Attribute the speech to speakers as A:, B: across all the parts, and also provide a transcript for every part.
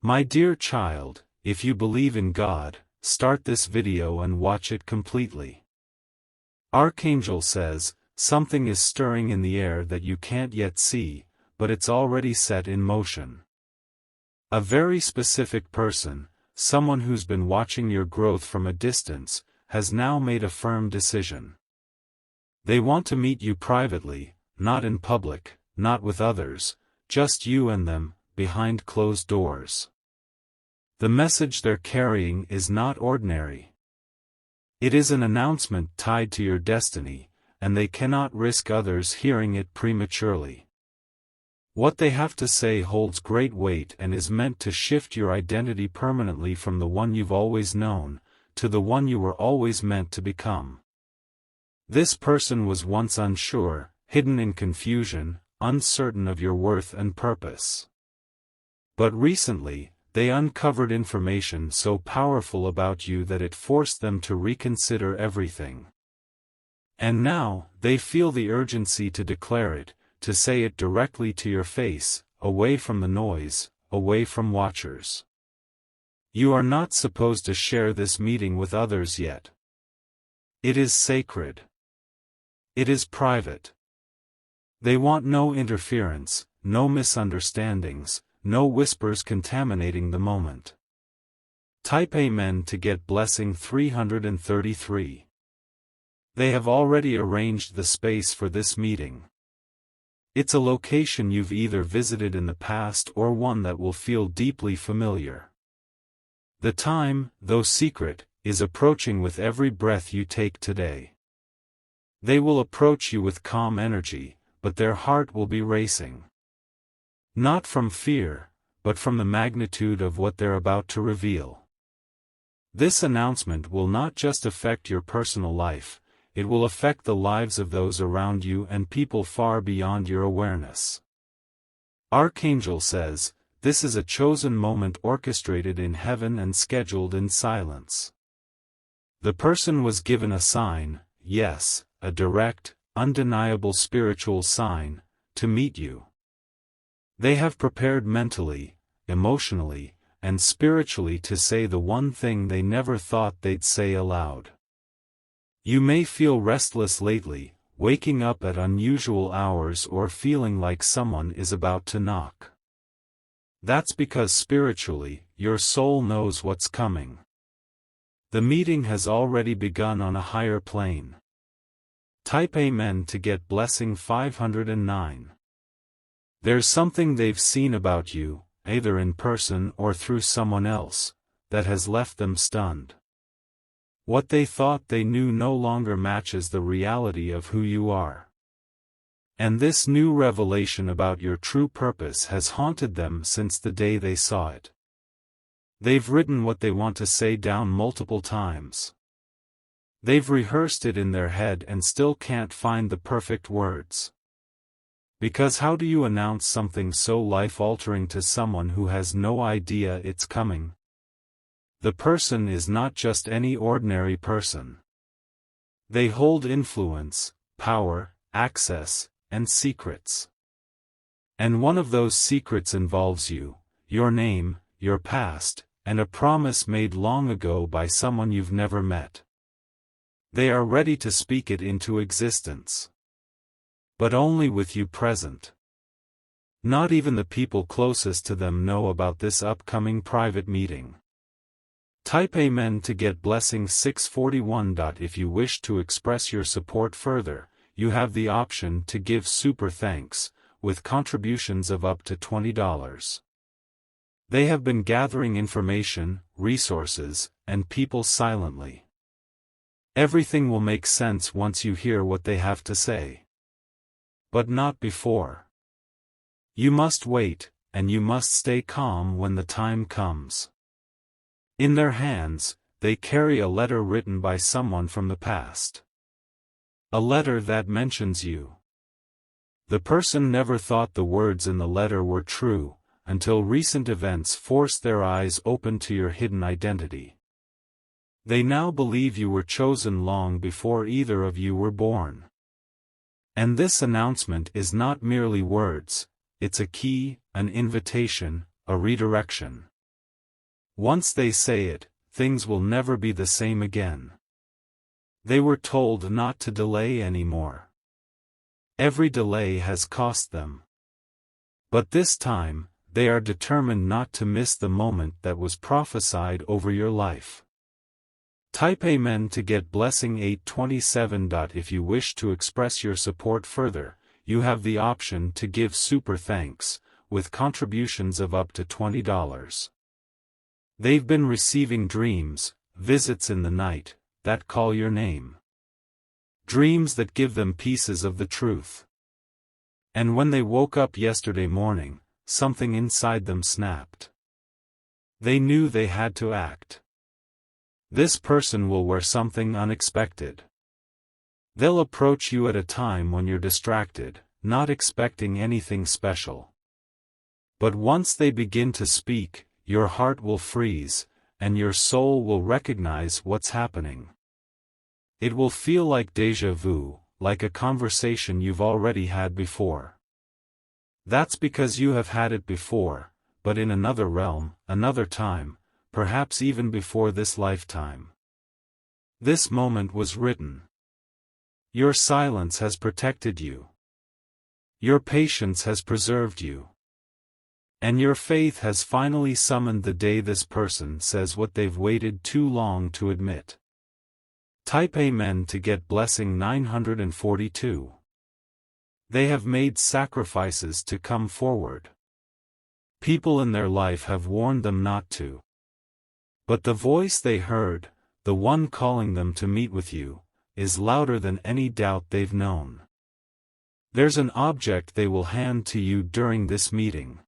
A: My dear child, if you believe in God, start this video and watch it completely. Archangel says, something is stirring in the air that you can't yet see, but it's already set in motion. A very specific person, someone who's been watching your growth from a distance, has now made a firm decision. They want to meet you privately, not in public, not with others, just you and them, behind closed doors. The message they're carrying is not ordinary. It is an announcement tied to your destiny, and they cannot risk others hearing it prematurely. What they have to say holds great weight and is meant to shift your identity permanently from the one you've always known, to the one you were always meant to become. This person was once unsure, hidden in confusion, uncertain of your worth and purpose. But recently, they uncovered information so powerful about you that it forced them to reconsider everything. And now, they feel the urgency to declare it, to say it directly to your face, away from the noise, away from watchers. You are not supposed to share this meeting with others yet. It is sacred. It is private. They want no interference, no misunderstandings, no whispers contaminating the moment. Type Amen to get blessing 333. They have already arranged the space for this meeting. It's a location you've either visited in the past or one that will feel deeply familiar. The time, though secret, is approaching with every breath you take today. They will approach you with calm energy, but their heart will be racing. Not from fear, but from the magnitude of what they're about to reveal. This announcement will not just affect your personal life, it will affect the lives of those around you and people far beyond your awareness. Archangel says, this is a chosen moment orchestrated in heaven and scheduled in silence. The person was given a sign, yes, a direct, undeniable spiritual sign, to meet you. They have prepared mentally, emotionally, and spiritually to say the one thing they never thought they'd say aloud. You may feel restless lately, waking up at unusual hours or feeling like someone is about to knock. That's because spiritually, your soul knows what's coming. The meeting has already begun on a higher plane. Type Amen to get blessing 509. There's something they've seen about you, either in person or through someone else, that has left them stunned. What they thought they knew no longer matches the reality of who you are. And this new revelation about your true purpose has haunted them since the day they saw it. They've written what they want to say down multiple times. They've rehearsed it in their head and still can't find the perfect words. Because how do you announce something so life-altering to someone who has no idea it's coming? The person is not just any ordinary person. They hold influence, power, access, and secrets. And one of those secrets involves you, your name, your past, and a promise made long ago by someone you've never met. They are ready to speak it into existence. But only with you present. Not even the people closest to them know about this upcoming private meeting. Type Amen to get blessing 641. If you wish to express your support further, you have the option to give super thanks, with contributions of up to $20. They have been gathering information, resources, and people silently. Everything will make sense once you hear what they have to say. But not before. You must wait, and you must stay calm when the time comes. In their hands, they carry a letter written by someone from the past. A letter that mentions you. The person never thought the words in the letter were true, until recent events forced their eyes open to your hidden identity. They now believe you were chosen long before either of you were born. And this announcement is not merely words, it's a key, an invitation, a redirection. Once they say it, things will never be the same again. They were told not to delay anymore. Every delay has cost them. But this time, they are determined not to miss the moment that was prophesied over your life. Type Amen to get blessing 827. If you wish to express your support further, you have the option to give super thanks, with contributions of up to $20. They've been receiving dreams, visits in the night, that call your name. Dreams that give them pieces of the truth. And when they woke up yesterday morning, something inside them snapped. They knew they had to act. This person will wear something unexpected. They'll approach you at a time when you're distracted, not expecting anything special. But once they begin to speak, your heart will freeze, and your soul will recognize what's happening. It will feel like déjà vu, like a conversation you've already had before. That's because you have had it before, but in another realm, another time, perhaps even before this lifetime. This moment was written. Your silence has protected you. Your patience has preserved you. And your faith has finally summoned the day this person says what they've waited too long to admit. Type Amen to get blessing 942. They have made sacrifices to come forward. People in their life have warned them not to. But the voice they heard, the one calling them to meet with you, is louder than any doubt they've known. There's an object they will hand to you during this meeting.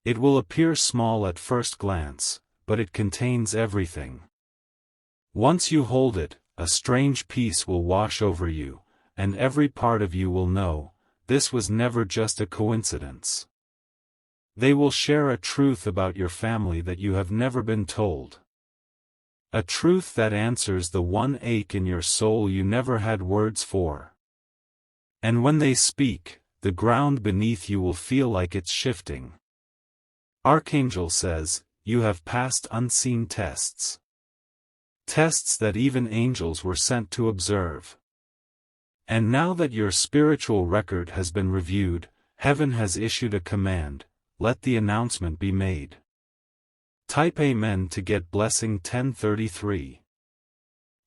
A: It will appear small at first glance, but it contains everything. Once you hold it, a strange peace will wash over you, and every part of you will know, this was never just a coincidence. They will share a truth about your family that you have never been told. A truth that answers the one ache in your soul you never had words for. And when they speak, the ground beneath you will feel like it's shifting. Archangel says, you have passed unseen tests. Tests that even angels were sent to observe. And now that your spiritual record has been reviewed, heaven has issued a command, let the announcement be made. Type Amen to get blessing 1033.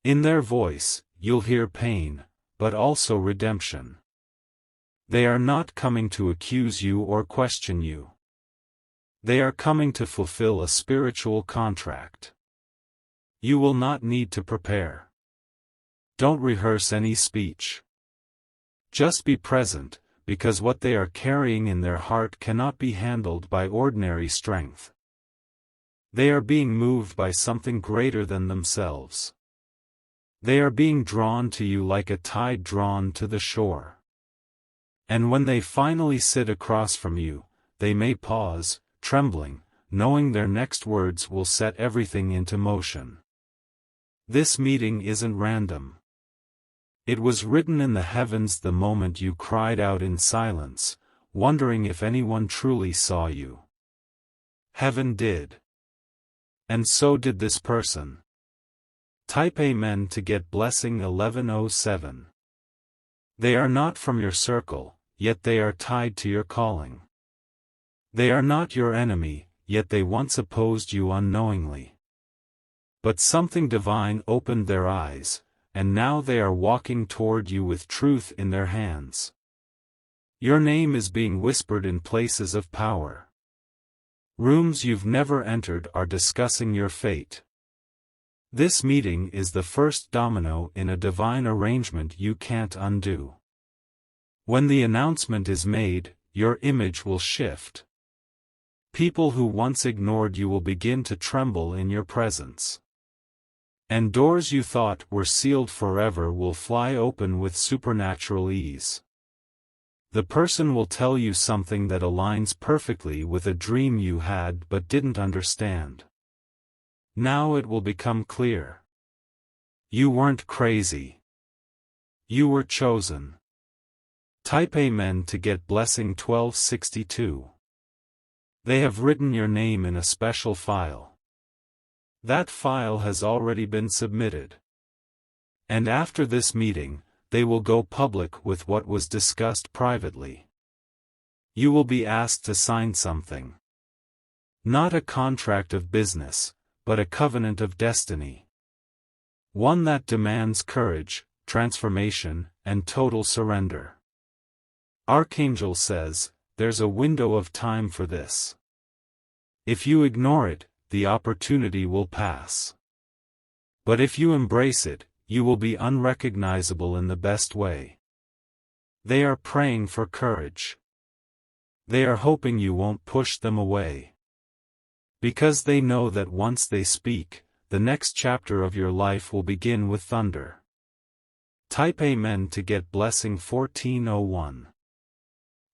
A: In their voice, you'll hear pain, but also redemption. They are not coming to accuse you or question you. They are coming to fulfill a spiritual contract. You will not need to prepare. Don't rehearse any speech. Just be present, because what they are carrying in their heart cannot be handled by ordinary strength. They are being moved by something greater than themselves. They are being drawn to you like a tide drawn to the shore. And when they finally sit across from you, they may pause, trembling, knowing their next words will set everything into motion. This meeting isn't random. It was written in the heavens the moment you cried out in silence, wondering if anyone truly saw you. Heaven did. And so did this person. Type Amen to get blessing 1107. They are not from your circle, yet they are tied to your calling. They are not your enemy, yet they once opposed you unknowingly. But something divine opened their eyes, and now they are walking toward you with truth in their hands. Your name is being whispered in places of power. Rooms you've never entered are discussing your fate. This meeting is the first domino in a divine arrangement you can't undo. When the announcement is made, your image will shift. People who once ignored you will begin to tremble in your presence. And doors you thought were sealed forever will fly open with supernatural ease. The person will tell you something that aligns perfectly with a dream you had but didn't understand. Now it will become clear. You weren't crazy. You were chosen. Type Amen to get blessing 1262. They have written your name in a special file. That file has already been submitted. And after this meeting, they will go public with what was discussed privately. You will be asked to sign something. Not a contract of business, but a covenant of destiny. One that demands courage, transformation, and total surrender. Archangel says, there's a window of time for this. If you ignore it, the opportunity will pass. But if you embrace it, you will be unrecognizable in the best way. They are praying for courage. They are hoping you won't push them away. Because they know that once they speak, the next chapter of your life will begin with thunder. Type Amen to get blessing 1401.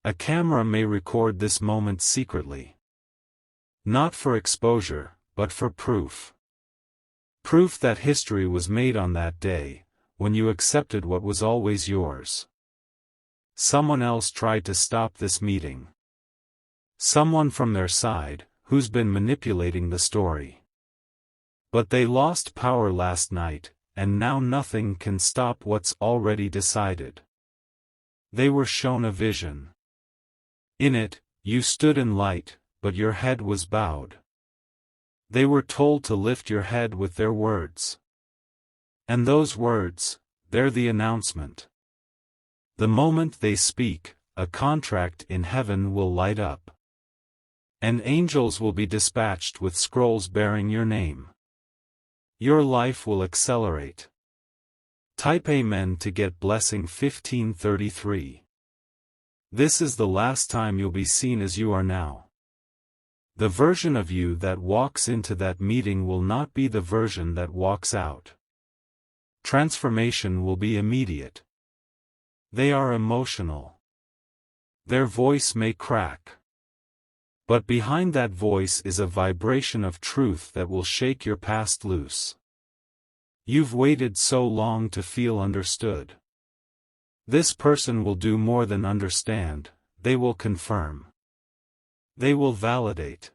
A: A camera may record this moment secretly. Not for exposure, but for proof. Proof that history was made on that day, when you accepted what was always yours. Someone else tried to stop this meeting. Someone from their side, who's been manipulating the story. But they lost power last night, and now nothing can stop what's already decided. They were shown a vision. In it, you stood in light, but your head was bowed. They were told to lift your head with their words. And those words, they're the announcement. The moment they speak, a contract in heaven will light up. And angels will be dispatched with scrolls bearing your name. Your life will accelerate. Type Amen to get blessing 1533. This is the last time you'll be seen as you are now. The version of you that walks into that meeting will not be the version that walks out. Transformation will be immediate. They are emotional. Their voice may crack. But behind that voice is a vibration of truth that will shake your past loose. You've waited so long to feel understood. This person will do more than understand, they will confirm. They will validate.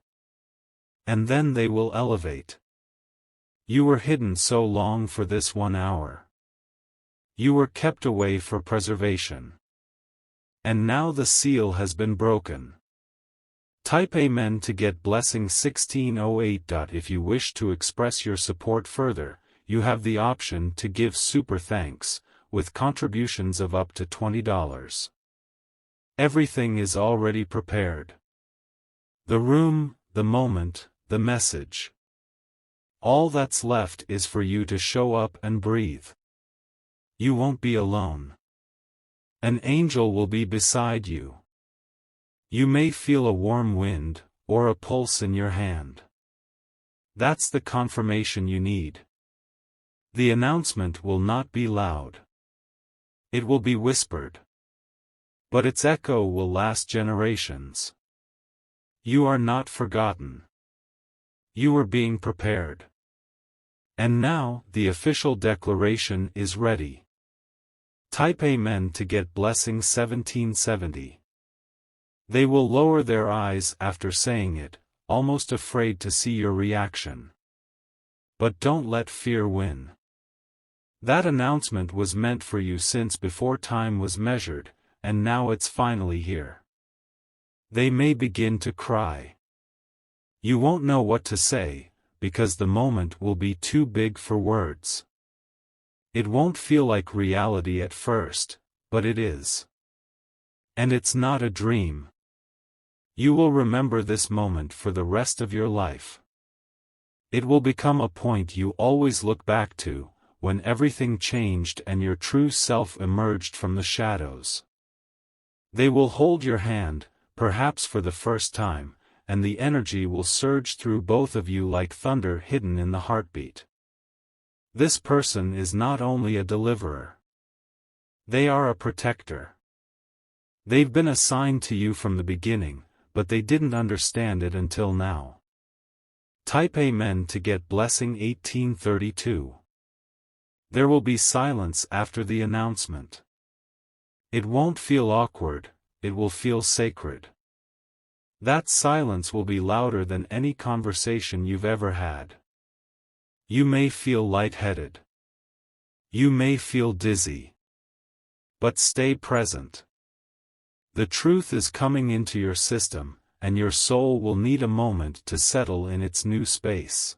A: And then they will elevate. You were hidden so long for this 1 hour. You were kept away for preservation. And now the seal has been broken. Type Amen to get blessing 1608. If you wish to express your support further, you have the option to give super thanks, with contributions of up to $20. Everything is already prepared. The room, the moment, the message. All that's left is for you to show up and breathe. You won't be alone. An angel will be beside you. You may feel a warm wind, or a pulse in your hand. That's the confirmation you need. The announcement will not be loud. It will be whispered. But its echo will last generations. You are not forgotten. You are being prepared. And now, the official declaration is ready. Type Amen to get blessing 1770. They will lower their eyes after saying it, almost afraid to see your reaction. But don't let fear win. That announcement was meant for you since before time was measured, and now it's finally here. They may begin to cry. You won't know what to say, because the moment will be too big for words. It won't feel like reality at first, but it is. And it's not a dream. You will remember this moment for the rest of your life. It will become a point you always look back to, when everything changed and your true self emerged from the shadows. They will hold your hand, perhaps for the first time, and the energy will surge through both of you like thunder hidden in the heartbeat. This person is not only a deliverer. They are a protector. They've been assigned to you from the beginning, but they didn't understand it until now. Type Amen to get blessing 1832. There will be silence after the announcement. It won't feel awkward, it will feel sacred. That silence will be louder than any conversation you've ever had. You may feel lightheaded. You may feel dizzy. But stay present. The truth is coming into your system, and your soul will need a moment to settle in its new space.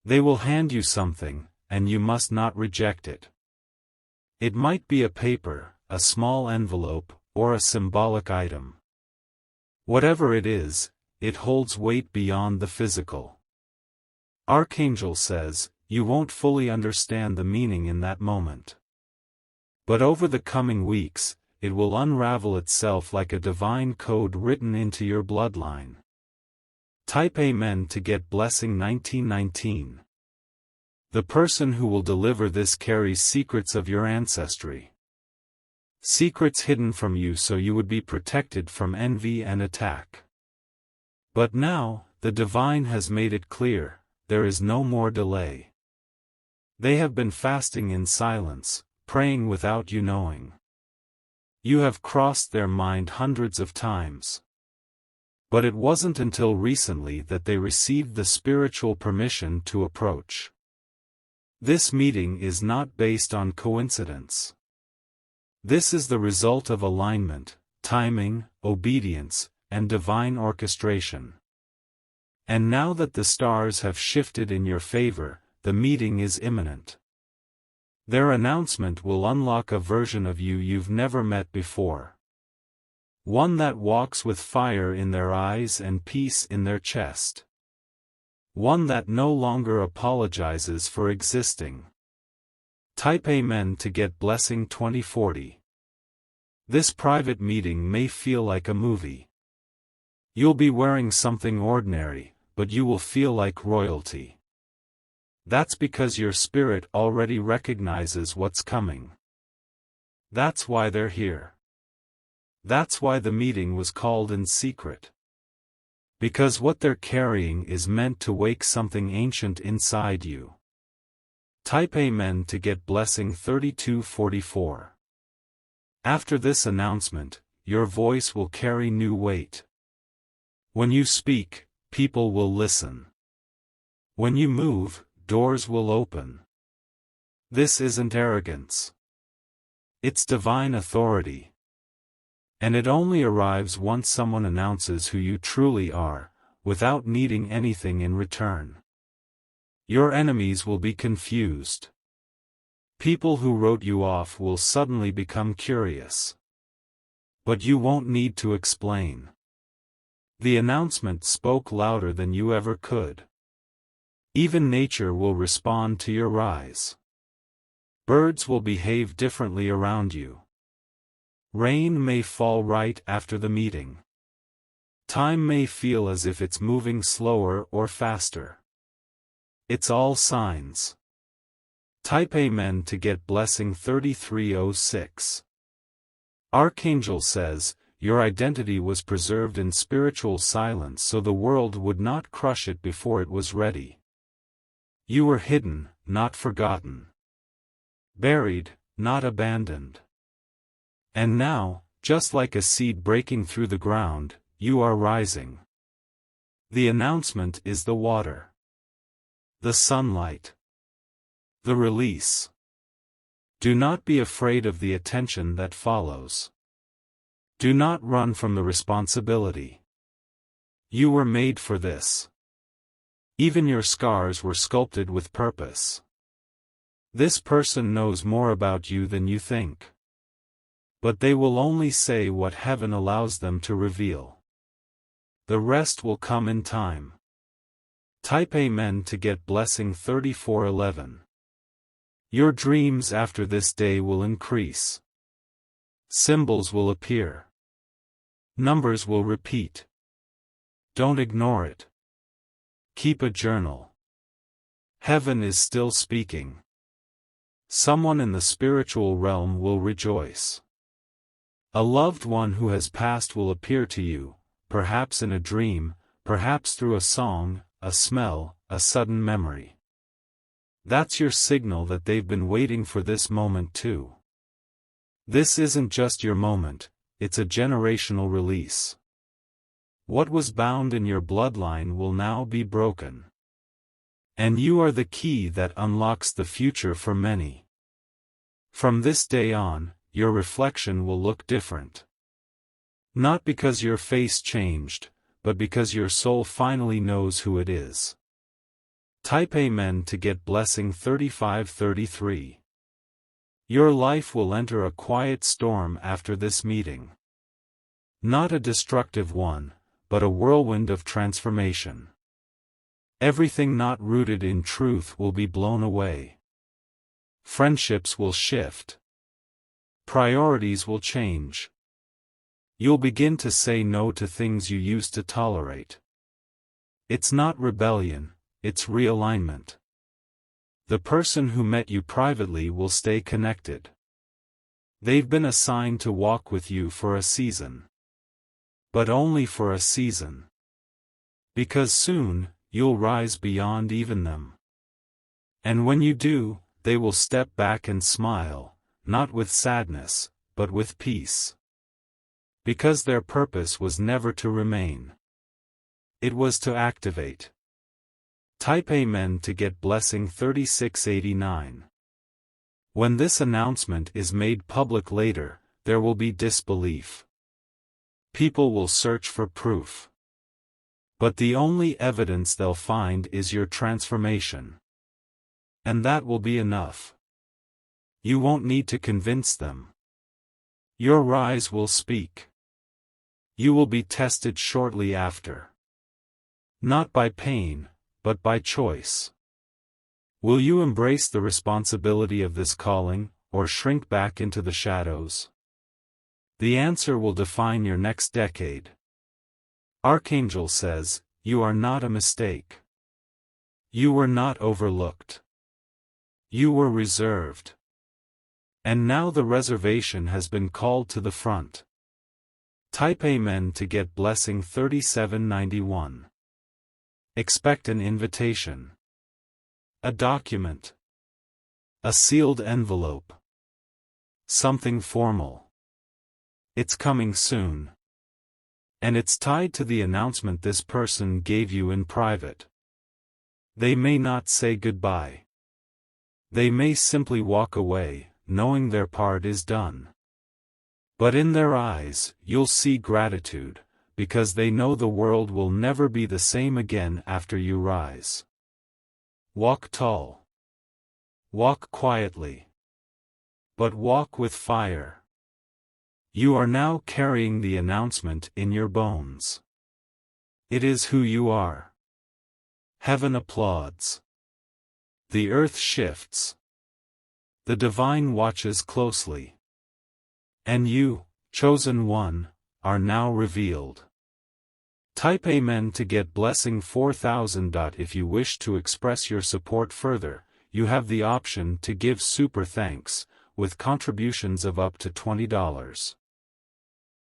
A: They will hand you something, and you must not reject it. It might be a paper, a small envelope, or a symbolic item. Whatever it is, it holds weight beyond the physical. Archangel says, you won't fully understand the meaning in that moment. But over the coming weeks, it will unravel itself like a divine code written into your bloodline. Type Amen to get blessing 1919. The person who will deliver this carries secrets of your ancestry. Secrets hidden from you so you would be protected from envy and attack. But now, the divine has made it clear, there is no more delay. They have been fasting in silence, praying without you knowing. You have crossed their mind hundreds of times. But it wasn't until recently that they received the spiritual permission to approach. This meeting is not based on coincidence. This is the result of alignment, timing, obedience, and divine orchestration. And now that the stars have shifted in your favor, the meeting is imminent. Their announcement will unlock a version of you you've never met before. One that walks with fire in their eyes and peace in their chest. One that no longer apologizes for existing. Type Amen to get blessing 2040. This private meeting may feel like a movie. You'll be wearing something ordinary, but you will feel like royalty. That's because your spirit already recognizes what's coming. That's why they're here. That's why the meeting was called in secret. Because what they're carrying is meant to wake something ancient inside you. Type Amen to get blessing 3244. After this announcement, your voice will carry new weight. When you speak, people will listen. When you move, doors will open. This isn't arrogance. It's divine authority. And it only arrives once someone announces who you truly are, without needing anything in return. Your enemies will be confused. People who wrote you off will suddenly become curious. But you won't need to explain. The announcement spoke louder than you ever could. Even nature will respond to your rise. Birds will behave differently around you. Rain may fall right after the meeting. Time may feel as if it's moving slower or faster. It's all signs. Type Amen to get blessing 3306. Archangel says, your identity was preserved in spiritual silence so the world would not crush it before it was ready. You were hidden, not forgotten. Buried, not abandoned. And now, just like a seed breaking through the ground, you are rising. The announcement is the water. The sunlight. The release. Do not be afraid of the attention that follows. Do not run from the responsibility. You were made for this. Even your scars were sculpted with purpose. This person knows more about you than you think. But they will only say what heaven allows them to reveal. The rest will come in time. Type Amen to get blessing 3411. Your dreams after this day will increase. Symbols will appear. Numbers will repeat. Don't ignore it. Keep a journal. Heaven is still speaking. Someone in the spiritual realm will rejoice. A loved one who has passed will appear to you, perhaps in a dream, perhaps through a song, a smell, a sudden memory. That's your signal that they've been waiting for this moment too. This isn't just your moment, it's a generational release. What was bound in your bloodline will now be broken. And you are the key that unlocks the future for many. From this day on, your reflection will look different. Not because your face changed, but because your soul finally knows who it is. Type Amen to get blessing 3533. Your life will enter a quiet storm after this meeting. Not a destructive one, but a whirlwind of transformation. Everything not rooted in truth will be blown away. Friendships will shift. Priorities will change. You'll begin to say no to things you used to tolerate. It's not rebellion, it's realignment. The person who met you privately will stay connected. They've been assigned to walk with you for a season. But only for a season. Because soon, you'll rise beyond even them. And when you do, they will step back and smile, not with sadness, but with peace. Because their purpose was never to remain. It was to activate. Type Amen to get blessing 3689. When this announcement is made public later, there will be disbelief. People will search for proof. But the only evidence they'll find is your transformation. And that will be enough. You won't need to convince them. Your rise will speak. You will be tested shortly after. Not by pain, but by choice. Will you embrace the responsibility of this calling, or shrink back into the shadows? The answer will define your next decade. Archangel says, you are not a mistake. You were not overlooked. You were reserved. And now the reservation has been called to the front. Type Amen to get blessing 3791. Expect an invitation. A document. A sealed envelope. Something formal. It's coming soon. And it's tied to the announcement this person gave you in private. They may not say goodbye. They may simply walk away, knowing their part is done. But in their eyes, you'll see gratitude, because they know the world will never be the same again after you rise. Walk tall. Walk quietly. But walk with fire. You are now carrying the announcement in your bones. It is who you are. Heaven applauds. The earth shifts. The divine watches closely. And you, chosen one, are now revealed. Type Amen to get blessing 4000. If you wish to express your support further, you have the option to give super thanks, with contributions of up to $20.